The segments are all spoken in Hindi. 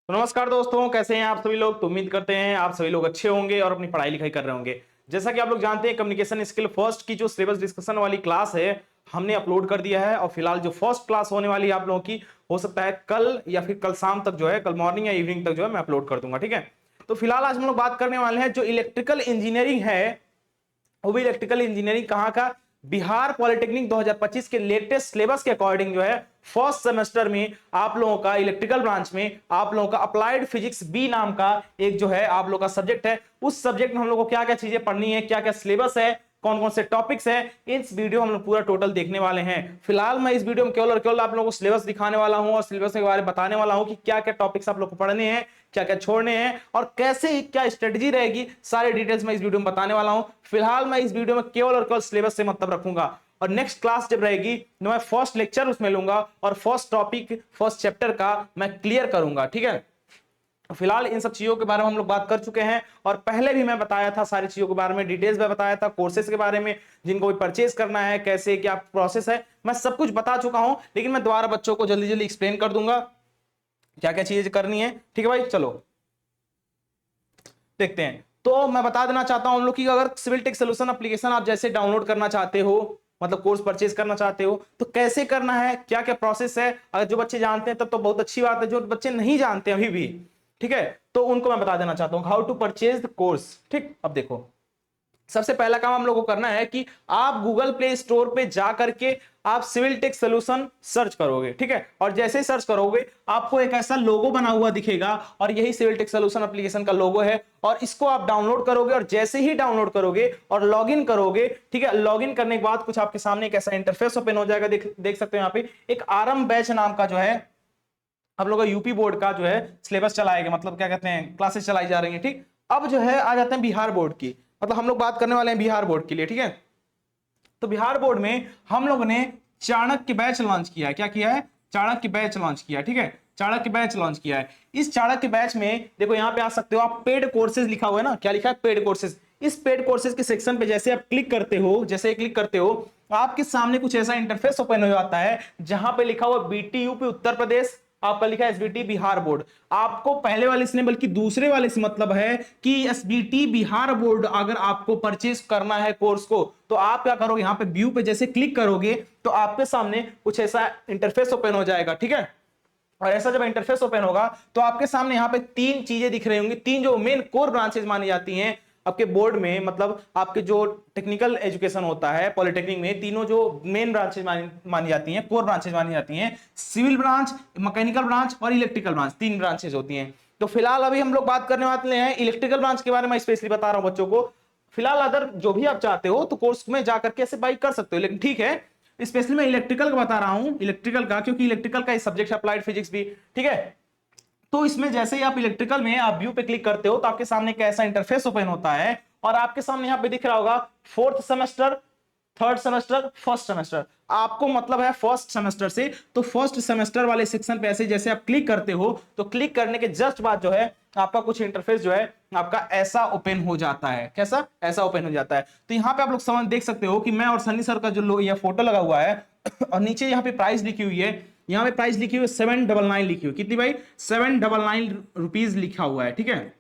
तो नमस्कार दोस्तों, कैसे हैं आप सभी लोग। तो उम्मीद करते हैं आप सभी लोग अच्छे होंगे और अपनी पढ़ाई लिखाई कर रहे होंगे। जैसा कि आप लोग जानते हैं, कम्युनिकेशन स्किल फर्स्ट की जो सिलेबस डिस्कशन वाली क्लास है हमने अपलोड कर दिया है। और फिलहाल जो फर्स्ट क्लास होने वाली है आप लोगों की, हो सकता है कल या फिर कल शाम तक जो है, कल मॉर्निंग या इवनिंग तक जो है मैं अपलोड कर दूंगा। ठीक है, तो फिलहाल आज हम लोग बात करने वाले हैं जो इलेक्ट्रिकल इंजीनियरिंग है, वो भी इलेक्ट्रिकल इंजीनियरिंग कहाँ का, बिहार पॉलिटेक्निक 2025 के लेटेस्ट सिलेबस के अकॉर्डिंग जो है फर्स्ट सेमेस्टर में आप लोगों का इलेक्ट्रिकल ब्रांच में आप लोगों का अप्लाइड फिजिक्स बी नाम का एक जो है आप लोगों का सब्जेक्ट है। उस सब्जेक्ट में हम लोग को क्या क्या चीजें पढ़नी है, क्या क्या सिलेबस है, कौन कौन से टॉपिक्स है, इस वीडियो हम लोग पूरा टोटल देखने वाले हैं। फिलहाल मैं इस वीडियो में केवल और केवल आप लोगों को सिलेबस दिखाने वाला हूं और सिलेबस के बारे में बताने वाला हूं कि क्या क्या टॉपिक्स आप लोग को पढ़ने हैं, क्या क्या छोड़ने हैं और कैसे क्या स्ट्रेटजी रहेगी, सारे डिटेल्स मैं इस वीडियो में बताने वाला हूं। फिलहाल मैं इस वीडियो में केवल और केवल सिलेबस से मतलब रखूंगा और नेक्स्ट क्लास जब रहेगी तो मैं फर्स्ट लेक्चर उसमें लूंगा और फर्स्ट टॉपिक फर्स्ट चैप्टर का मैं क्लियर करूंगा। ठीक है, फिलहाल इन सब चीजों के बारे में हम लोग बात कर चुके हैं और पहले भी मैं बताया था सारी चीजों के बारे में, डिटेल्स में बताया था, कोर्सेज के बारे में जिनको भी परचेज करना है, कैसे क्या प्रोसेस है, मैं सब कुछ बता चुका हूं। लेकिन मैं दोबारा बच्चों को जल्दी जल्दी एक्सप्लेन कर दूंगा क्या क्या चीजें करनी है। ठीक है भाई, चलो देखते हैं। तो मैं बता देना चाहता हूं हम लोग की, अगर सिविल टेक सोल्यूशन एप्लीकेशन आप जैसे डाउनलोड करना चाहते हो, मतलब कोर्स परचेज करना चाहते हो, तो कैसे करना है, क्या क्या प्रोसेस है, अगर जो बच्चे जानते हैं तब तो बहुत अच्छी बात है, जो बच्चे नहीं जानते अभी भी, ठीक है, तो उनको मैं बता देना चाहता हूं how to purchase the course. ठीक, अब देखो सबसे पहला काम हम लोग को करना है कि आप गूगल प्ले स्टोर पे जा करके आप सिविल टेक सोल्यूशन सर्च करोगे। ठीक है, और जैसे ही सर्च करोगे आपको एक ऐसा लोगो बना हुआ दिखेगा और यही सिविल टेक सोल्यूशन एप्लीकेशन का लोगो है और इसको आप डाउनलोड करोगे और जैसे ही डाउनलोड करोगे और लॉगिन करोगे, ठीक है, लॉगिन करने के बाद कुछ आपके सामने एक ऐसा इंटरफेस ओपन हो जाएगा। देख सकते हो यहाँ पे एक आरएम बैच नाम का जो है आप लोग का यूपी बोर्ड का जो है सिलेबस चलाएगा, मतलब क्या कहते हैं क्लासेस चलाई जा रही हैं। ठीक, अब जो है आ जाते हैं बिहार बोर्ड की, मतलब हम लोग बात करने वाले हैं बिहार बोर्ड के लिए। ठीक है, तो बिहार बोर्ड में हम लोगों ने चाणक्य बैच लॉन्च किया है। क्या किया है? चाणक्य बैच लॉन्च किया है। ठीक है, चाणक्य बैच लॉन्च किया है। इस चाणक्य बैच में देखो यहाँ पे आ सकते हो आप, पेड कोर्सेज लिखा हुआ है ना, क्या लिखा है? Paid courses. इस पेड कोर्सेज के सेक्शन पे जैसे आप क्लिक करते हो, जैसे क्लिक करते हो आपके सामने कुछ ऐसा इंटरफेस ओपन हो जाता है जहां पे लिखा हुआ बीटीयूपी उत्तर प्रदेश, आपका लिखा है एसबीटी बिहार बोर्ड। आपको पहले वाले से नहीं बल्कि दूसरे वाले से मतलब है कि एसबीटी बिहार बोर्ड अगर आपको परचेज करना है कोर्स को, तो आप क्या करोगे, यहाँ पे व्यू पे जैसे क्लिक करोगे तो आपके सामने कुछ ऐसा इंटरफेस ओपन हो जाएगा। ठीक है, और ऐसा जब इंटरफेस ओपन होगा तो आपके सामने यहाँ पे तीन चीजें दिख रही होंगी, तीन जो मेन कोर ब्रांचेज मानी जाती हैं आपके बोर्ड में, मतलब आपके जो टेक्निकल एजुकेशन होता है पॉलिटेक्निक में, तीनों जो मेन ब्रांचेज मानी जाती हैं, कोर ब्रांचेज मानी जाती हैं, सिविल ब्रांच, मैकेनिकल ब्रांच और इलेक्ट्रिकल ब्रांच, तीन ब्रांचेज होती हैं। तो फिलहाल अभी हम लोग बात करने वाले हैं इलेक्ट्रिकल ब्रांच के बारे में, स्पेशली बता रहा हूं बच्चों को। फिलहाल अगर जो भी आप चाहते हो तो कोर्स में जाकर के ऐसे बाई कर सकते हो, लेकिन ठीक है स्पेशली मैं इलेक्ट्रिकल का बता रहा हूं, इलेक्ट्रिकल का, क्योंकि इलेक्ट्रिकल का सब्जेक्ट है अप्लाइड फिजिक्स भी। ठीक है, तो इसमें जैसे ही आप इलेक्ट्रिकल में आप व्यू पे क्लिक करते हो तो आपके सामने कैसा इंटरफेस ओपन होता है और आपके सामने यहां पे दिख रहा होगा fourth semester, third semester, first semester. आपको मतलब है फर्स्ट सेमेस्टर से, तो फर्स्ट सेमेस्टर वाले सेक्शन पे ऐसे जैसे आप क्लिक करते हो तो क्लिक करने के जस्ट बाद जो है आपका कुछ इंटरफेस जो है आपका ऐसा ओपन हो जाता है। कैसा? ऐसा ओपन हो जाता है। तो यहाँ पे आप लोग समझ देख सकते हो कि मैं और सन्नी सर का जो ये फोटो लगा हुआ है और नीचे यहाँ पे प्राइस लिखी हुई है, यहाँ पे प्राइस लिखी हुई है 799 लिखी हुई, कितनी भाई? 799 रुपीज लिखा हुआ है। ठीक है,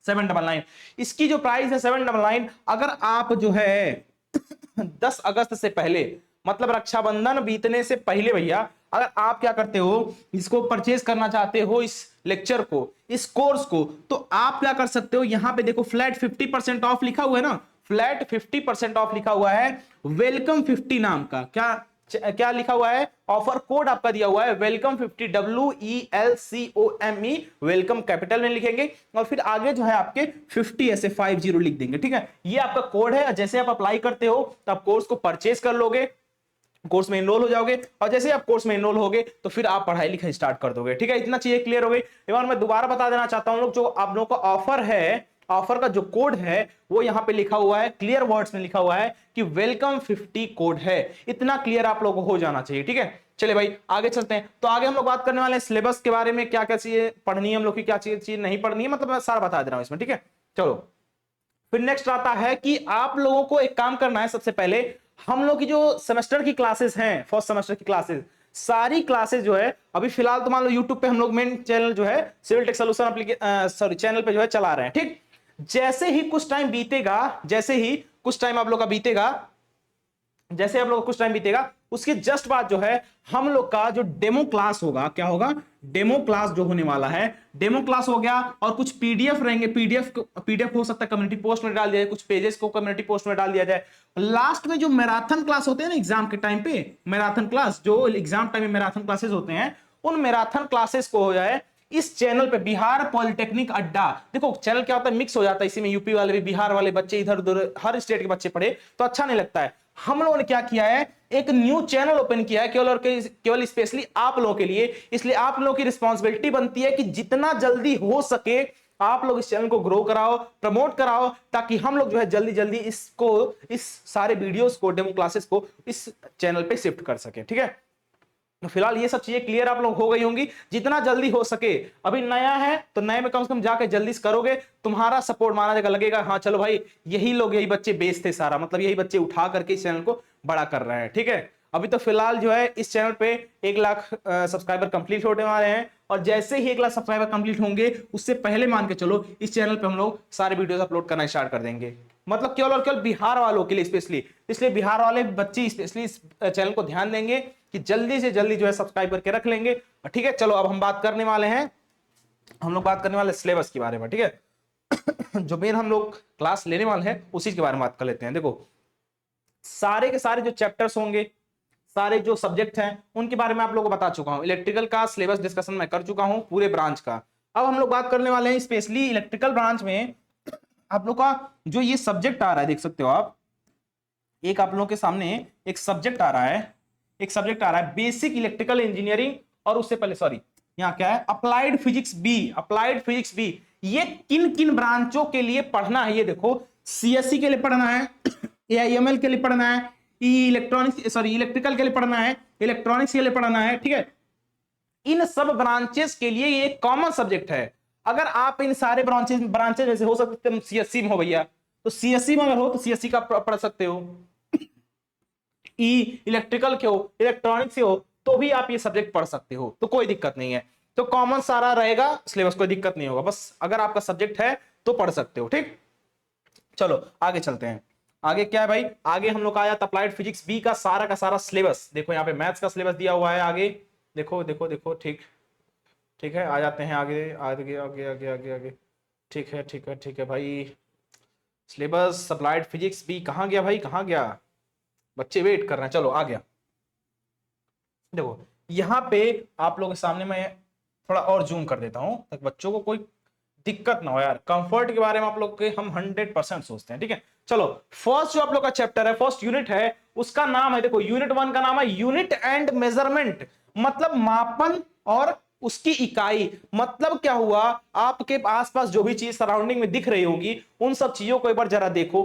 799, इसकी जो प्राइस है 799। अगर आप जो है 10 अगस्त से पहले, मतलब रक्षाबंधन बीतने से पहले भैया, अगर आप क्या करते हो, इसको परचेज करना चाहते हो, इस लेक्चर को, इस कोर्स को, तो आप क्या कर सकते हो, यहां पे देखो फ्लैट 50% ऑफ लिखा हुआ है ना, फ्लैट 50% ऑफ लिखा हुआ है, वेलकम 50 नाम का, क्या क्या लिखा हुआ है, ऑफर कोड आपका दिया हुआ है वेलकम 50, WELCOME, वेलकम कैपिटल में लिखेंगे और फिर आगे जो है आपके 50 ऐसे 50 लिख देंगे। ठीक है, ये आपका कोड है। जैसे आप अप्लाई करते हो तो आप कोर्स को परचेज कर लोगे, कोर्स में इनरोल हो जाओगे और जैसे आप कोर्स में इनरोल होगे तो फिर आप पढ़ाई लिखाई स्टार्ट कर दोगे। ठीक है, इतना चीजें क्लियर हो गई। एक बार मैं दोबारा बता देना चाहता हूं लोग, जो आप लोगों का ऑफर है, ऑफर का जो कोड है वो यहां पे लिखा हुआ है, क्लियर वर्ड्स में लिखा हुआ है कि वेलकम 50 कोड है। इतना क्लियर आप लोगों को हो जाना चाहिए। ठीक है, चलिए भाई आगे चलते हैं। तो आगे हम लोग बात करने वाले हैं सिलेबस के बारे में, क्या क्या चीजें पढ़नी है हम लोग की, क्या चीज नहीं पढ़नी है, मतलब मैं सारा बता दे रहा हूं इसमें। ठीक है, चलो फिर नेक्स्ट आता है कि आप लोगों को एक काम करना है। सबसे पहले हम लोग की जो सेमेस्टर की क्लासेस हैं, फर्स्ट सेमेस्टर की क्लासेस, सारी क्लासेस जो है अभी फिलहाल तो मान लो यूट्यूब पे हम लोग मेन चैनल जो है civil tech solution sorry channel पे जो है चला रहे हैं, ठीक। जैसे ही कुछ टाइम बीतेगा, जैसे ही कुछ टाइम आप लोग का बीतेगा, जैसे आप लोग कुछ टाइम बीतेगा, उसके जस्ट बाद जो है हम लोग का जो डेमो क्लास होगा, क्या होगा, डेमो क्लास जो होने वाला है, डेमो क्लास हो गया, और कुछ पीडीएफ रहेंगे, पीडीएफ हो सकता है कम्युनिटी पोस्ट में डाल दिया जाए, कुछ पेजेस को कम्युनिटी पोस्ट में डाल दिया जाए। लास्ट में जो मैराथन क्लास होते हैं ना एग्जाम के टाइम पे, मैराथन क्लास, जो एग्जाम टाइम में मैराथन क्लासेस होते हैं, उन मैराथन क्लासेस को हो जाए इस चैनल पे, बिहार पॉलिटेक्निक अड्डा। देखो चैनल क्या होता है, मिक्स हो जाता है, इसी में यूपी वाले भी, बिहार वाले बच्चे, इधर उधर हर स्टेट के बच्चे पढ़े तो अच्छा नहीं लगता है। हम लोगों ने क्या किया है, एक न्यू चैनल ओपन किया है केवल और केवल स्पेशली आप लोगों के लिए। इसलिए आप लोगों की रिस्पॉन्सिबिलिटी बनती है कि जितना जल्दी हो सके आप लोग इस चैनल को ग्रो कराओ, प्रमोट कराओ, ताकि हम लोग जो है जल्दी जल्दी इसको, इस सारे वीडियोस को, डेमो क्लासेस को इस चैनल पे शिफ्ट कर सके, ठीक है। तो फिलहाल ये सब चीजें क्लियर आप लोग हो गई होंगी, जितना जल्दी हो सके। अभी नया है तो नए में कम से कम जाके जल्दी से करोगे, तुम्हारा सपोर्ट माना जाएगा, लगेगा हाँ चलो भाई यही लोग, यही बच्चे बेस थे सारा, मतलब यही बच्चे उठा करके इस चैनल को बड़ा कर रहे हैं, ठीक है। अभी तो फिलहाल जो है इस चैनल पे 1 लाख सब्सक्राइबर कंप्लीट होने वाले हैं, और जैसे ही 1 लाख सब्सक्राइबर कंप्लीट होंगे उससे पहले मान के चलो इस चैनल पे हम लोग सारे वीडियोस अपलोड करना स्टार्ट कर देंगे, मतलब केवल और केवल बिहार वालों के लिए स्पेशली। इसलिए बिहार वाले बच्चे स्पेशली इस चैनल को ध्यान देंगे कि जल्दी से जल्दी जो है सब्सक्राइब करके रख लेंगे, ठीक है। चलो अब हम बात करने वाले हैं, हम लोग बात करने वाले सिलेबस के बारे में, ठीक है। जो मेन हम लोग क्लास लेने वाले हैं उसी के बारे में बात कर लेते हैं। देखो सारे के सारे जो चैप्टर्स होंगे, सारे जो सब्जेक्ट हैं, उनके बारे में आप लोगों को बता चुका हूं। इलेक्ट्रिकल का सिलेबस डिस्कशन मैं कर चुका हूं पूरे ब्रांच का। अब हम लोग बात करने वाले हैं स्पेशली इलेक्ट्रिकल ब्रांच में आप लोग का जो ये सब्जेक्ट आ रहा है, देख सकते हो आप, एक आप लोगों के सामने एक सब्जेक्ट आ रहा है, एक सब्जेक्ट आ रहा है बेसिक इलेक्ट्रिकल इंजीनियरिंग, और उससे पहले सॉरी यहाँ क्या है, applied physics B, applied physics B. ये किन किन ब्रांचों के लिए पढ़ना है, ये देखो, सीएससी के लिए पढ़ना है, एआईएमएल के लिए पढ़ना है, इलेक्ट्रॉनिक्स सॉरी इलेक्ट्रिकल के लिए पढ़ना है, इलेक्ट्रॉनिक्स के लिए पढ़ना है, ठीक है। इन सब ब्रांचेस के लिए ये कॉमन सब्जेक्ट है। अगर आप इन सारे ब्रांचेस जैसे हो सकते हैं सीएससी में हो भैया, तो सीएससी में अगर हो तो सीएससी का पढ़ सकते हो, इलेक्ट्रिकल के हो, इलेक्ट्रॉनिक्स से हो तो भी आप ये सब्जेक्ट पढ़ सकते हो, तो कोई दिक्कत नहीं है। तो कॉमन सारा रहेगा सिलेबस, कोई दिक्कत नहीं होगा, बस अगर आपका सब्जेक्ट है तो पढ़ सकते हो, ठीक। चलो आगे चलते हैं। आगे क्या है भाई, आगे हम लोग का आया अप्लाइड फिजिक्स बी का सारा सिलेबस। देखो यहाँ पे मैथ्स का सिलेबस दिया हुआ है आगे, देखो देखो देखो, ठीक ठीक है। आ जाते हैं आगे आगे आगे आगे आगे आगे, ठीक है ठीक है ठीक है भाई। सिलेबस अप्लाइड फिजिक्स बी कहाँ गया भाई, कहाँ गया, बच्चे वेट कर रहे हैं। चलो आ गया, देखो यहाँ पे आप लोगों के सामने मैं थोड़ा और जूम कर देता हूं ताकि बच्चों को कोई दिक्कत ना हो यार। कंफर्ट के बारे में आप लोग के हम 100% सोचते हैं, ठीक है। चलो फर्स्ट जो आप लोग का चैप्टर है, फर्स्ट यूनिट है, उसका नाम है, देखो यूनिट 1 का नाम है यूनिट एंड मेजरमेंट, मतलब मापन और उसकी इकाई। मतलब क्या हुआ, आपके आसपास जो भी चीज सराउंडिंग में दिख रही होगी उन सब चीजों को एक बार जरा देखो,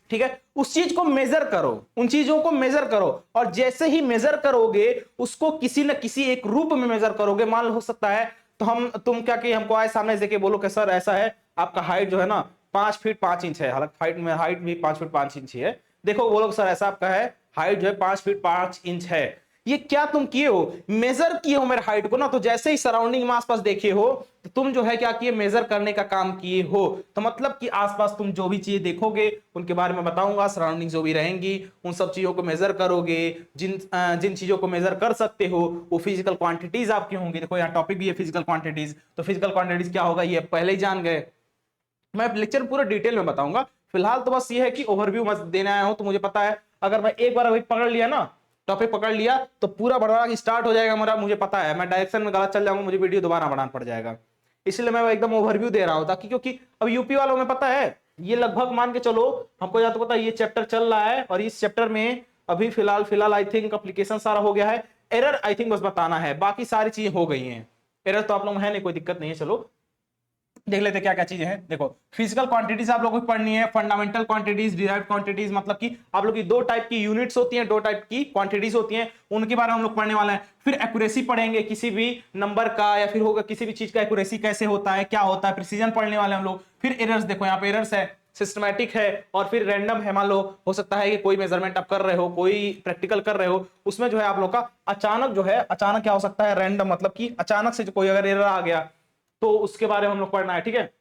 ठीक है। उस चीज को मेजर करो, उन चीजों को मेजर करो, और जैसे ही मेजर करोगे उसको किसी न किसी एक रूप में मेजर करोगे। मान लो हो सकता है तो तुम क्या कि हमको आए सामने देके बोलो कि सर ऐसा है, आपका हाइट जो है ना 5 फीट 5 इंच है, हालांकि हाइट भी 5 फीट 5 इंच ही है। देखो बोलो सर ऐसा आपका है, हाइट जो है 5 फीट 5 इंच है। ये क्या तुम किए हो, मेजर किए हो मेरे हाइट को ना, तो जैसे ही सराउंडिंग में आसपास देखे हो तो तुम जो है क्या किए, मेजर करने का काम किए हो। तो मतलब कि आसपास तुम जो भी चीजें देखोगे उनके बारे में बताऊंगा, सराउंडिंग जो भी रहेंगी उन सब चीजों को मेजर करोगे। जिन चीजों को मेजर कर सकते हो वो फिजिकल क्वांटिटीज आपकी होंगी। देखो यहाँ टॉपिक भी है फिजिकल क्वांटिटीज, तो फिजिकल क्वांटिटीज क्या होगा ये पहले ही जान गए, मैं लेक्चर पूरा डिटेल में बताऊंगा। फिलहाल तो बस ये है कि ओवरव्यू मत देने आया हूं, तो मुझे पता है अगर मैं एक बार अभी पकड़ लिया ना, टॉपिक पकड़ लिया तो पूरा बढ़ाना स्टार्ट हो जाएगा मेरा, मुझे पता है मैं डायरेक्शन में गलत चल जाऊंगा, मुझे वीडियो दोबारा बनाना पड़ जाएगा। इसलिए मैं एकदम ओवरव्यू दे रहा हूं, ताकि क्योंकि अब यूपी वालों में पता है ये लगभग मान के चलो, हमको या तो पता है ये चैप्टर चल रहा है और इस चैप्टर में अभी फिलहाल आई थिंक एप्लीकेशन सारा हो गया है, एरर आई थिंक बस बताना है, बाकी सारी चीजें हो गई हैं। एरर तो आप लोग है नहीं, कोई दिक्कत नहीं है। चलो देख लेते क्या क्या चीजें हैं। देखो फिजिकल क्वांटिटीज आप लोगों को पढ़नी है, फंडामेंटल क्वांटिटीज, डिराइव्ड क्वांटिटीज, मतलब कि आप लोग की 2 टाइप की यूनिट्स होती हैं, 2 टाइप की क्वांटिटीज होती हैं, उनके बारे में हम लोग पढ़ने वाले हैं। फिर एक्यूरेसी पढ़ेंगे, किसी भी नंबर का या फिर होगा किसी भी चीज का एक्यूरेसी कैसे होता है, क्या होता है, प्रिसीजन पढ़ने वाले हम लोग। फिर एरर्स, देखो यहाँ पे एरर्स है, सिस्टमैटिक है और फिर रैंडम है। मान लो हो सकता है कि कोई मेजरमेंट आप कर रहे हो, कोई प्रैक्टिकल कर रहे हो, उसमें जो है आप लोग का अचानक जो है, अचानक क्या हो सकता है, रैंडम मतलब कि अचानक से कोई अगर एरर आ गया तो उसके बारे में हम लोग पढ़ना है, ठीक है।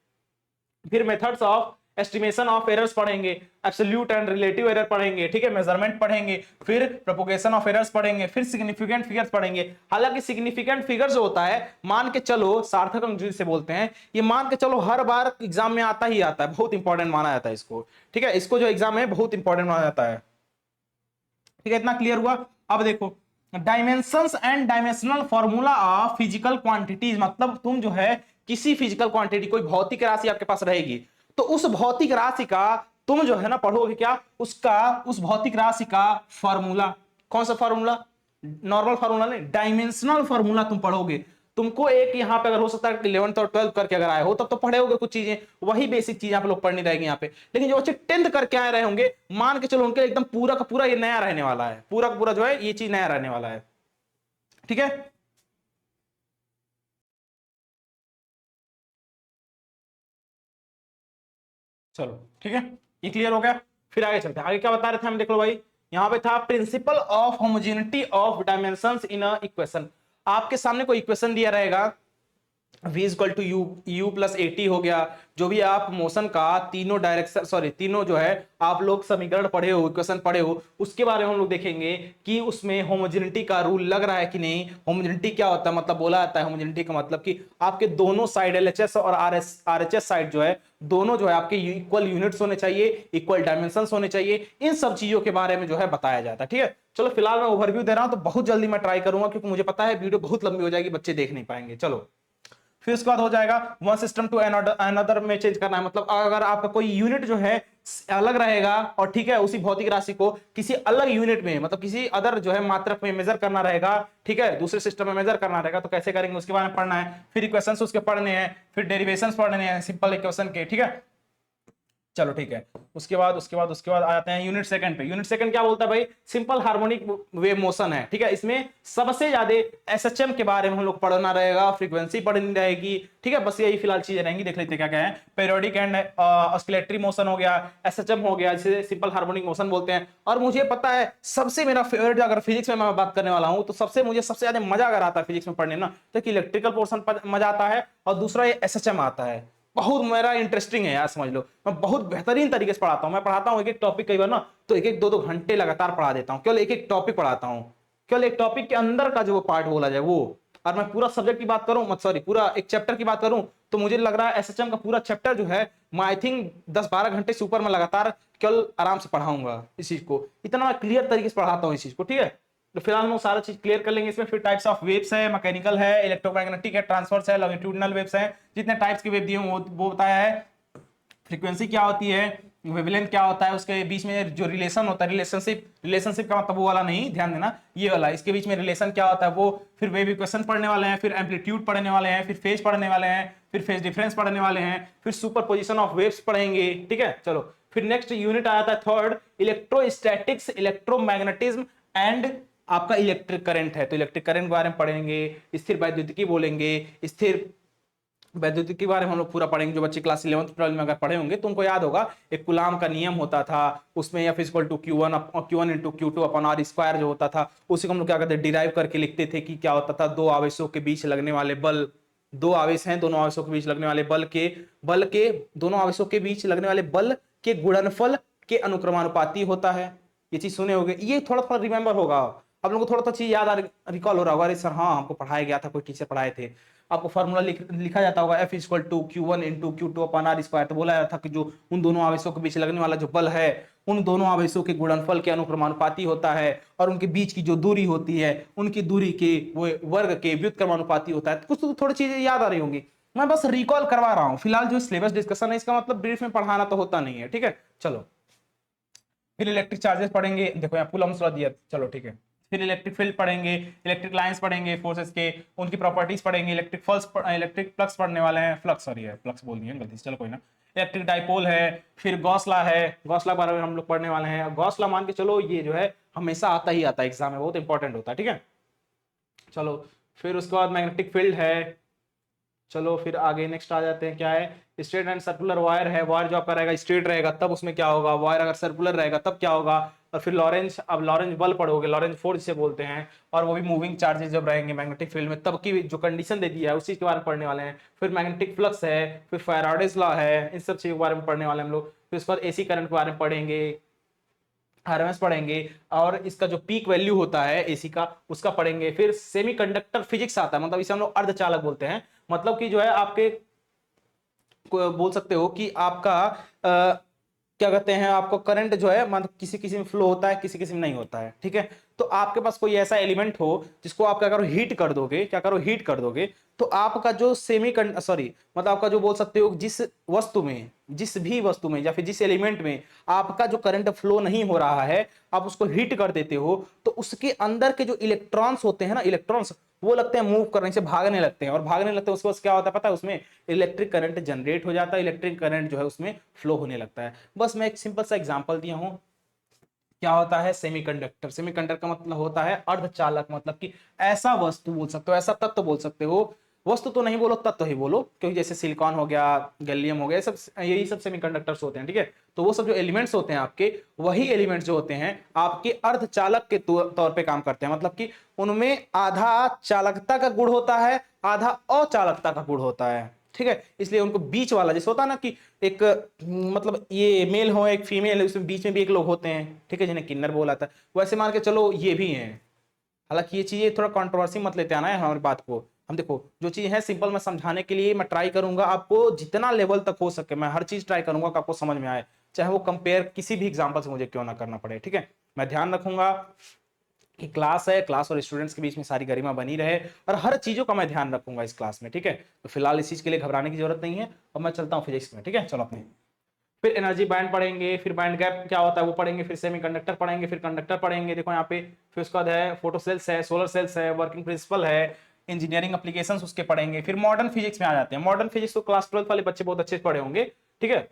फिर methods of estimation of errors पढ़ेंगे, एब्सोल्यूट एंड रिलेटिव एरर पढ़ेंगे, ठीक है, मेजरमेंट पढ़ेंगे, फिर प्रोपोगेशन ऑफ एरर्स पढ़ेंगे, फिर सिग्निफिकेंट फिगर्स पढ़ेंगे। हालांकि सिग्निफिकेंट फिगर्स जो होता है, मान के चलो सार्थक अंक जिसे बोलते हैं, ये मान के चलो हर बार एग्जाम में आता ही आता है, बहुत इंपॉर्टेंट माना जाता है इसको, ठीक है, इसको जो एग्जाम में बहुत इंपॉर्टेंट माना जाता है, ठीक है। इतना क्लियर हुआ। अब देखो dimensions and dimensional formula of physical quantities, मतलब तुम जो है किसी फिजिकल क्वांटिटी, कोई भौतिक राशि आपके पास रहेगी, तो उस भौतिक राशि का तुम जो है ना पढ़ोगे क्या, उसका, उस भौतिक राशि का फॉर्मूला। कौन सा फॉर्मूला? नॉर्मल फॉर्मूला नहीं, डायमेंशनल फॉर्मूला तुम पढ़ोगे। तुमको एक यहाँ पे अगर हो सकता है 11th और 12th करके अगर आए हो तब तो पढ़े होगे कुछ चीजें, वही बेसिक चीज आप लोग पढ़नी रहेगी यहाँ पे। लेकिन जो बच्चे 10th करके आए रहे होंगे, मान के चलो उनके एकदम पूरा का पूरा ये नया रहने वाला है, पूरा का पूरा जो है ये चीज नया रहने वाला है, ठीक है। चलो ठीक है, ये क्लियर हो गया। फिर आगे चलते हैं, आगे क्या बता रहे थे हम, देख लो भाई, यहाँ पे था principle of homogeneity of dimensions in a equation. आपके सामने कोई इक्वेशन दिया रहेगा, v equal to U plus A T हो गया, जो भी आप मोशन का तीनों डायरेक्शन, सॉरी तीनों जो है आप लोग समीकरण पढ़े हो, इक्वेशन पढ़े हो, उसके बारे में हम लोग देखेंगे कि उसमें होमोजेनिटी का रूल लग रहा है कि नहीं। होमोजेनिटी क्या होता है, मतलब बोला जाता है होमोजेनिटी का मतलब कि आपके दोनों साइड एलएचएस और आरएचएस साइड जो है, दोनों जो है आपके इक्वल यूनिट्स होने चाहिए, इक्वल डायमेंशंस होने चाहिए, इन सब चीजों के बारे में जो है बताया जाता है, ठीक है। चलो फिलहाल मैं ओवरव्यू दे रहा हूं, तो बहुत जल्दी मैं ट्राई करूंगा क्योंकि मुझे पता है वीडियो बहुत लंबी हो जाएगी, बच्चे देख नहीं पाएंगे। चलो फिर उसके बाद हो जाएगा वन सिस्टम टू अनदर में चेंज करना है, मतलब अगर आपका कोई यूनिट जो है अलग रहेगा और ठीक है, उसी भौतिक राशि को किसी अलग यूनिट में, मतलब किसी अदर जो है मात्रक में मेजर करना रहेगा, ठीक है, दूसरे सिस्टम में मेजर करना रहेगा, तो कैसे करेंगे उसके बारे में पढ़ना है। फिर इक्वेशंस उसके पढ़ने हैं, फिर डेरिवेशंस पढ़ने हैं सिंपल इक्वेशन के, ठीक है। चलो ठीक है, उसके बाद आ जाते हैं यूनिट सेकंड पे। यूनिट सेकंड क्या बोलता है भाई, सिंपल हार्मोनिक वेव मोशन है, ठीक है। इसमें सबसे ज्यादा एसएचएम के बारे में हम लोग पढ़ना रहेगा, फ्रीक्वेंसी पढ़नी रहेगी, ठीक है। बस यही फिलहाल चीजें रहेंगी, देख लेते हैं क्या क्या है। पेरियोडिक एंड ऑस्किलेटरी मोशन हो गया, एसएचएम हो गया, जिसे सिंपल हार्मोनिक मोशन बोलते हैं। और मुझे पता है सबसे मेरा फेवरेट, अगर फिजिक्स में मैं बात करने वाला हूं, तो सबसे मुझे सबसे ज्यादा मजा अगर आता है फिजिक्स में पढ़ने ना, तो इलेक्ट्रिकल पोर्शन मजा आता है, और दूसरा ये एसएचएम आता है। बहुत मेरा इंटरेस्टिंग है यार, समझ लो मैं बहुत बेहतरीन तरीके से पढ़ाता हूं। मैं पढ़ाता हूं एक एक टॉपिक, कई बार ना तो एक एक दो दो घंटे लगातार पढ़ा देता हूं, केवल एक एक टॉपिक पढ़ाता हूं, केवल एक टॉपिक के अंदर का जो पार्ट बोला जाए वो। और मैं पूरा सब्जेक्ट की बात करूं, मत सॉरी पूरा एक चैप्टर की बात करूं, तो मुझे लग रहा है एसएचएम का पूरा चैप्टर जो है मैं आई थिंक 10-12 घंटे से ऊपर में लगातार केवल आराम से पढ़ाऊंगा इस चीज को, इतना क्लियर तरीके से पढ़ाता हूं इस चीज को, ठीक है। तो फिलहाल हम सारा चीज क्लियर कर लेंगे इसमें। फिर टाइप्स ऑफ वेव्स है, मैकेनिकल है, इलेक्ट्रोमैग्नेटिक है, ट्रांसवर्स है, लॉन्गिट्यूडिनल वेव्स है, जितने टाइप्स के वेव दिए वो बताया है। फ्रीक्वेंसी क्या होती है, वेवलेंथ क्या होता है, उसके बीच में जो रिलेशन होता है, रिलेशनशिप का मतलब वो वाला नहीं, ध्यान देना ये वाला, इसके बीच में रिलेशन क्या होता है वो। फिर वेव इक्वेशन पढ़ने वाले हैं, फिर एम्पलीट्यूड पढ़ने वाले हैं, फिर फेज पढ़ने वाले हैं, फिर फेज डिफरेंस पढ़ने वाले हैं, फिर सुपरपोजिशन ऑफ वेव्स पढ़ेंगे, ठीक है। चलो फिर नेक्स्ट यूनिट आता है थर्ड, इलेक्ट्रोस्टैटिक्स, इलेक्ट्रोमैग्नेटिज्म एंड आपका इलेक्ट्रिक करंट है, तो इलेक्ट्रिक करंट के बारे में पढ़ेंगे, स्थिर वैद्युतिकी बोलेंगे, स्थिर वैद्युतिक के बारे में हम लोग पूरा पढ़ेंगे। जो बच्चे क्लास 11th 12 में अगर पढ़े होंगे तो उनको याद होगा, एक कूलाम का नियम होता था, उसमें F equal to Q1 into Q2 upon R square जो होता था, उसी को हम लोग क्या करते डिराइव करके लिखते थे कि क्या होता था, दो आवेशों के बीच लगने वाले बल, दो आवेश हैं, दोनों आवेशों के बीच लगने वाले बल के दोनों आवेशों के बीच लगने वाले बल के गुणनफल के अनुक्रमानुपाती होता है। ये चीज सुने होंगे, ये थोड़ा थोड़ा रिमेंबर होगा आप लोगों को, थोड़ा थोड़ा चीज याद रिकॉल हो रहा होगा, अरे सर हाँ हमको पढ़ाया गया था, कोई टीचर पढ़ाए थे। आपको फॉर्मूला लिखा जाता होगा F equal to Q1 into Q2 upon R square, तो बोला जाता था कि जो उन दोनों आवेशों के बीच लगने वाला जो बल है, उन दोनों आवेशों के गुणनफल के अनुक्रमानुपाती होता है, और उनके बीच की जो दूरी होती है उनकी दूरी के वो वर्ग के व्युत्क्रमानुपाती होता है। कुछ तो थोड़ी चीजें याद आ रही होंगी, मैं बस रिकॉल करवा रहा हूँ। फिलहाल जो सिलेबस डिस्कशन है इसका मतलब ब्रीफ में पढ़ाना तो होता नहीं है, ठीक है। चलो फिर इलेक्ट्रिक चार्जेस पढ़ेंगे, देखो यहाँ कूलम्स लॉ दिया, चलो ठीक है। फिर इलेक्ट्रिक फील्ड पढ़ेंगे, इलेक्ट्रिक लाइंस पढ़ेंगे, फोर्सेस के उनकी प्रॉपर्टीज पढ़ेंगे, इलेक्ट्रिक फ्लक्स पढ़ने वाले हैं, फ्लक्स सॉरी है फ्लक्स बोल दिए गलती से, चलो कोई ना। इलेक्ट्रिक डाइपोल है, फिर गॉस लॉ है, गॉस लॉ के बारे में हम लोग पढ़ने वाले हैं। गॉस लॉ मान के चलो ये जो है हमेशा आता ही आता है एग्जाम में, बहुत इंपॉर्टेंट होता है, ठीक है। चलो फिर उसके बाद मैग्नेटिक फील्ड है, चलो फिर आगे नेक्स्ट आ जाते हैं, क्या है स्ट्रेट एंड सर्कुलर वायर है। वायर जो आपका रहेगा स्ट्रेट रहेगा तब उसमें क्या होगा, वायर अगर सर्कुलर रहेगा तब क्या होगा। और फिर लॉरेंज, अब लॉरेंज बल पढ़ोगे, लॉरेंज फोर्स जिसे बोलते हैं, और वो भी मूविंग चार्जेस जब रहेंगे मैग्नेटिक फील्ड में तब की जो कंडीशन दे दी है उसी के बारे में पढ़ने वाले हैं। फिर मैग्नेटिक फ्लक्स है, फिर फैराडेज लॉ है, इन सब चीजों के बारे में पढ़ने वाले हम लोग। फिर उसके बाद एसी करंट के बारे में पढ़ेंगे, आरएमएस पढ़ेंगे, और इसका जो पीक वैल्यू होता है एसी का उसका पढ़ेंगे। फिर सेमीकंडक्टर फिजिक्स आता है, मतलब इसे हम लोग अर्धचालक बोलते हैं। मतलब कि जो है आपके बोल सकते हो कि आपका क्या कहते हैं, आपको करंट जो है मतलब किसी किसी में फ्लो होता है, किसी किसी में नहीं होता है, ठीक है। तो आपके पास कोई ऐसा एलिमेंट हो जिसको आप क्या करो, हीट कर दोगे, क्या करो हीट कर दोगे, तो आपका जो सॉरी मतलब आपका जो बोल सकते हो जिस वस्तु में, जिस भी वस्तु में या फिर जिस एलिमेंट में आपका जो करंट फ्लो नहीं हो रहा है, आप उसको हीट कर देते हो तो उसके अंदर के जो इलेक्ट्रॉन्स होते हैं ना, इलेक्ट्रॉन्स वो लगते हैं मूव करने से, भागने लगते हैं, और भागने लगते हैं उसके बाद क्या होता है पता है, उसमें इलेक्ट्रिक करंट जनरेट हो जाता है, इलेक्ट्रिक करंट जो है उसमें फ्लो होने लगता है। बस मैं एक सिंपल सा एग्जांपल दिया हूं। क्या होता है सेमीकंडक्टर, सेमीकंडक्टर का मतलब होता है अर्धचालक, मतलब कि ऐसा वस्तु बोल सकते हो, ऐसा तत्व बोल सकते हो, वस्तु तो नहीं बोलो तत्व ही बोलो, क्योंकि जैसे सिलिकॉन हो गया, गैलियम हो गया, सब यही सब सेमीकंडक्टर्स होते हैं, ठीक है। तो वो सब जो एलिमेंट्स होते हैं आपके, वही एलिमेंट्स जो होते हैं आपके अर्धचालक के तौर पे काम करते हैं। मतलब कि उनमें आधा चालकता का गुण होता है, आधा अचालकता का गुण होता है, ठीक है। इसलिए उनको बीच वाला जैसे होता है ना कि एक मतलब ये मेल हो एक फीमेल है, उसमें बीच में भी एक लोग होते हैं, ठीक है, जिन्हें किन्नर बोला था, वैसे मान के चलो ये भी हैं। हालांकि ये चीजें थोड़ा कंट्रोवर्सी मत लेते आना है हमारी बात को। हम देखो जो चीज है सिंपल मैं समझाने के लिए मैं ट्राई करूंगा, आपको जितना लेवल तक हो सके मैं हर चीज ट्राई करूंगा कि आपको समझ में आए, चाहे वो कंपेयर किसी भी एग्जांपल से मुझे क्यों ना करना पड़े, ठीक है। मैं ध्यान रखूंगा कि क्लास है, क्लास और स्टूडेंट्स के बीच में सारी गरिमा बनी रहे, और हर चीजों का मैं ध्यान रखूंगा इस क्लास में, ठीक है। तो फिलहाल इस चीज के लिए घबराने की जरूरत नहीं है, और मैं चलता हूँ फिजिक्स में, ठीक है। चलो अपने फिर एनर्जी बैंड पढ़ेंगे, फिर बैंड गैप क्या होता है वो पढ़ेंगे, फिर सेमीकंडक्टर पढ़ेंगे, फिर कंडक्टर पढ़ेंगे, देखो यहाँ पे। फिर उसके बाद है फोटो सेल्स है, सोलर सेल्स है, वर्किंग प्रिंसिपल है, इंजीनियरिंग एप्लीकेशंस उसके पढ़ेंगे। फिर मॉडर्न फिजिक्स में आ जाते हैं। मॉडर्न फिजिक्स तो क्लास 12 वाले बच्चे बहुत अच्छे से पढ़े होंगे, ठीक है।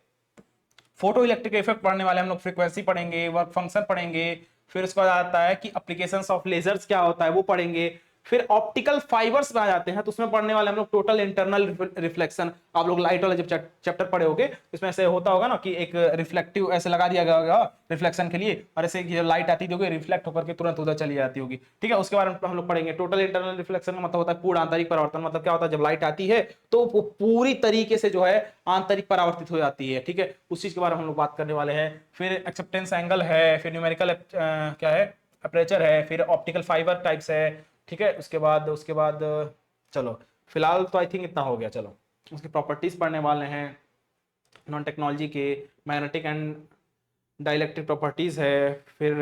फोटो इलेक्ट्रिक इफेक्ट पढ़ने वाले हम लोग, फ्रीक्वेंसी पढ़ेंगे, वर्क फंक्शन पढ़ेंगे। फिर उसके बाद आता है कि एप्लीकेशंस ऑफ लेजर्स क्या होता है वो पढ़ेंगे। फिर ऑप्टिकल फाइबर्स में आ जाते हैं, तो उसमें पढ़ने वाले हम लोग टोटल इंटरनल रिफ्लेक्शन। आप लोग लाइट वाला जब चैप्टर पढ़े होगे इसमें ऐसे होता होगा ना कि एक रिफ्लेक्टिव ऐसे लगा दिया गया होगा रिफ्लेक्शन के लिए, और ऐसे जब लाइट आती होगी रिफ्लेक्ट होकर के तुरंत उधर चली जाती होगी, ठीक है। उसके बारे में हम लोग पढ़ेंगे। टोटल इंटरनल रिफ्लेक्शन का मतलब होता है पूर्ण आंतरिक परावर्तन। मतलब क्या होता है, जब लाइट आती है तो वो पूरी तरीके से जो है आंतरिक परावर्तित हो जाती है, ठीक है। उस चीज के बारे में हम लोग बात करने वाले हैं। फिर एक्सेप्टेंस एंगल है, फिर न्यूमेरिकल क्या है अपर्चर है, फिर ऑप्टिकल फाइबर टाइप्स है, ठीक है। उसके बाद चलो फिलहाल तो आई थिंक इतना हो गया। चलो उसकी प्रॉपर्टीज पढ़ने वाले हैं नॉन टेक्नोलॉजी के, मैग्नेटिक एंड डाइलेक्ट्रिक प्रॉपर्टीज है। फिर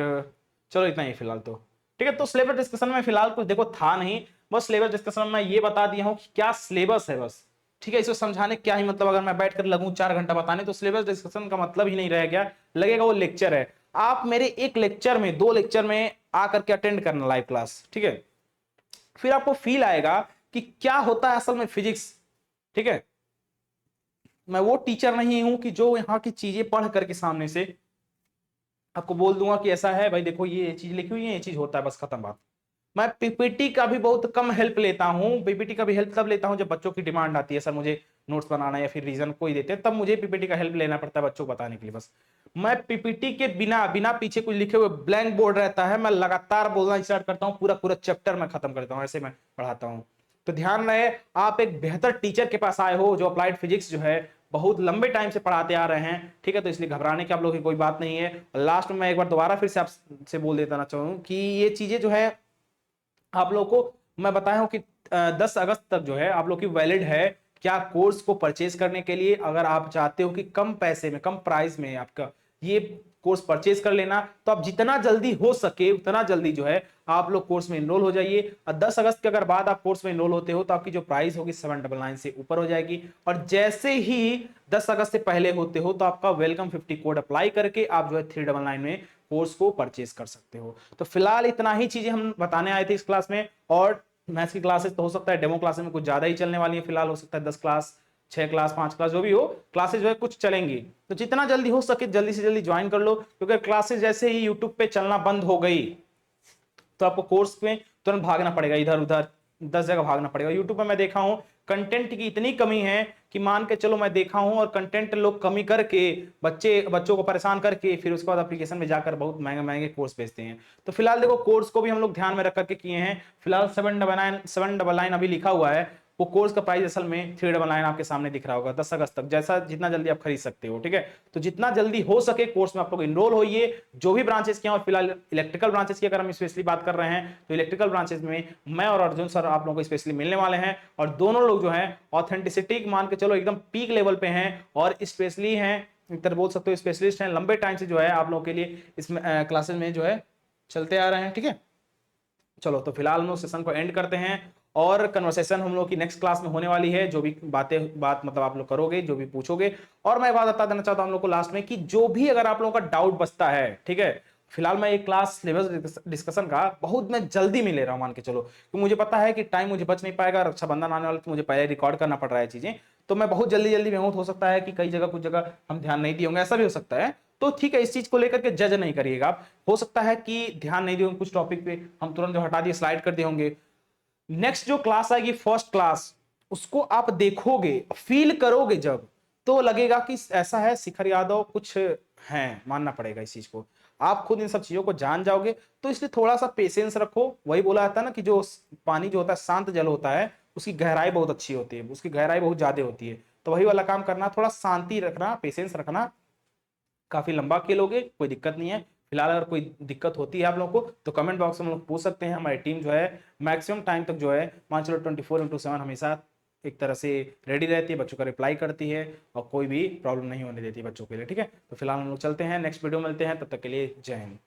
चलो इतना ही फिलहाल तो, ठीक है। तो सिलेबस डिस्कशन में फिलहाल कुछ देखो था नहीं, बस सिलेबस डिस्कशन में ये बता दिया हूँ कि क्या सिलेबस है बस, ठीक है। इसको समझाने क्या ही मतलब, अगर मैं बैठ कर लगूं 4 घंटा बताने तो सिलेबस डिस्कशन का मतलब ही नहीं रह गया, लगेगा वो लेक्चर है। आप मेरे एक लेक्चर में, 2 लेक्चर में आकर के अटेंड करना लाइव क्लास, ठीक है। फिर आपको फील आएगा कि क्या होता है असल में फिजिक्स, ठीक है। मैं वो टीचर नहीं हूं कि जो यहाँ की चीजें पढ़ करके सामने से आपको बोल दूंगा कि ऐसा है भाई देखो ये चीज लिखी हुई है, ये चीज होता है, बस खत्म बात। मैं पीपीटी का भी बहुत कम हेल्प लेता हूँ। पीपीटी का भी हेल्प तब लेता हूँ जब बच्चों की डिमांड आती है, सर मुझे नोट्स बनाना या फिर रीजन कोई देते हैं, तब मुझे पीपीटी का हेल्प लेना पड़ता है बच्चों को बताने के लिए। बस मैं पीपीटी के बिना बिना पीछे कुछ लिखे हुए ब्लैंक बोर्ड रहता है, मैं लगातार बोलना स्टार्ट करता हूँ, पूरा पूरा चैप्टर मैं खत्म करता हूँ, ऐसे मैं पढ़ाता हूँ। तो ध्यान रहे आप एक बेहतर टीचर के पास आए हो जो अप्लाइड फिजिक्स जो है बहुत लंबे टाइम से पढ़ाते आ रहे हैं, ठीक है। तो इसलिए घबराने की आप लोगों की कोई बात नहीं है। लास्ट में मैं एक बार दोबारा फिर से आपसे बोल देना चाहूँ कि ये चीजें जो है आप लोग को मैं बताया हूं कि 10 अगस्त तक जो है आप लोग की वैलिड है। क्या कोर्स को परचेज करने के लिए अगर आप चाहते हो कि कम पैसे में, कम प्राइस में आपका ये कोर्स परचेज कर लेना, तो आप जितना जल्दी हो सके उतना जल्दी जो है आप लोग कोर्स में इनरोल हो जाइए। और 10 अगस्त के अगर बाद आप कोर्स में इनरोल होते हो तो आपकी जो प्राइस होगी 799 से ऊपर हो जाएगी। और जैसे ही 10 अगस्त से पहले होते हो तो आपका वेलकम 50 कोड अप्लाई करके आप जो है 399 में कोर्स को परचेज कर सकते हो। तो फिलहाल इतना ही चीजें हम बताने आए थे इस क्लास में। और मैथ्स की क्लासेस तो हो सकता है डेमो क्लासेस में कुछ ज्यादा ही चलने वाली है, फिलहाल हो सकता है 10 क्लास, 6 क्लास, 5 क्लास, जो भी हो क्लासेस जो है कुछ चलेंगी। तो जितना जल्दी हो सके जल्दी से जल्दी ज्वाइन कर लो, क्योंकि क्लासेस जैसे ही यूट्यूब पे चलना बंद हो गई तो आपको कोर्स में तुरंत भागना पड़ेगा इधर उधर, 10 जगह भागना पड़ेगा। यूट्यूब पे मैं देखा हूं कंटेंट की इतनी कमी है कि मान के चलो, मैं देखा हूं, और कंटेंट लोग कमी करके बच्चों को परेशान करके फिर उसके बाद एप्लीकेशन में जाकर बहुत महंगे महंगे कोर्स बेचते हैं। तो फिलहाल देखो, कोर्स को भी हम लोग ध्यान में रख करके किए हैं। फिलहाल 799 अभी लिखा हुआ है। वो कोर्स का प्राइस असल में 399 आपके सामने दिख रहा होगा 10 अगस्त तक, जैसा जितना जल्दी आप खरीद सकते हो। ठीक है, तो जितना जल्दी हो सके कोर्स में आप लोग इनरोल होइए, जो भी ब्रांचेस किया। और फिलहाल इलेक्ट्रिकल ब्रांचेस की अगर हम स्पेशली बात कर रहे हैं तो इलेक्ट्रिकल ब्रांचेस में मैं और अर्जुन सर आप लोगों को स्पेशली मिलने वाले हैं, और दोनों लोग जो है ऑथेंटिसिटी मान के चलो एकदम पीक लेवल पे हैं, और स्पेशली हैं, एक तरह बोल सकते हो स्पेशलिस्ट हैं, लंबे टाइम से जो है आप लोगों के लिए इसमें क्लासेस में जो है चलते आ रहे हैं। ठीक है, चलो तो फिलहाल हम लोग सेशन को एंड करते हैं, और कन्वर्सेशन हम लोग की नेक्स्ट क्लास में होने वाली है। जो भी बात मतलब आप लोग करोगे, जो भी पूछोगे। और मैं बात बता देना चाहता हूं हम लोग को लास्ट में कि जो भी अगर आप लोगों का डाउट बचता है, ठीक है, फिलहाल मैं एक क्लास सिलेबस डिस्कशन का बहुत मैं जल्दी में ले रहा हूं, मान के चलो, क्योंकि मुझे पता है कि टाइम मुझे बच नहीं पाएगा, रक्षाबंधन आने वाला, तो मुझे पहले रिकॉर्ड करना पड़ रहा है चीजें। तो मैं बहुत जल्दी जल्दी में हूं, हो सकता है कि कई जगह कुछ जगह हम ध्यान नहीं दिए होंगे, ऐसा भी हो सकता है। तो ठीक है, इस चीज को लेकर के जज नहीं करिएगा आप। हो सकता है कि ध्यान नहीं दिए होंगे कुछ टॉपिक पे, हम तुरंत जो हटा दिए स्लाइड कर दिए होंगे। नेक्स्ट जो क्लास आएगी फर्स्ट क्लास, उसको आप देखोगे, फील करोगे जब, तो लगेगा कि ऐसा है शिखर यादव कुछ है, मानना पड़ेगा इस चीज को। आप खुद इन सब चीजों को जान जाओगे। तो इसलिए थोड़ा सा पेशेंस रखो। वही बोला जाता है ना कि जो पानी जो होता है शांत जल होता है, उसकी गहराई बहुत अच्छी होती है, उसकी गहराई बहुत ज्यादा होती है। तो वही वाला काम करना, थोड़ा शांति रखना, पेशेंस रखना। काफी लंबा खेलोगे, कोई दिक्कत नहीं है। फिलहाल अगर कोई दिक्कत होती है आप लोगों को तो कमेंट बॉक्स में हम लोग पूछ सकते हैं। हमारी टीम जो है मैक्सिमम टाइम तक जो है मान चलो 24/7 हमेशा एक तरह से रेडी रहती है, बच्चों का रिप्लाई करती है, और कोई भी प्रॉब्लम नहीं होने देती बच्चों के लिए। ठीक है, तो फिलहाल हम लोग चलते हैं, नेक्स्ट वीडियो मिलते हैं, तब तक के लिए जय हिंद।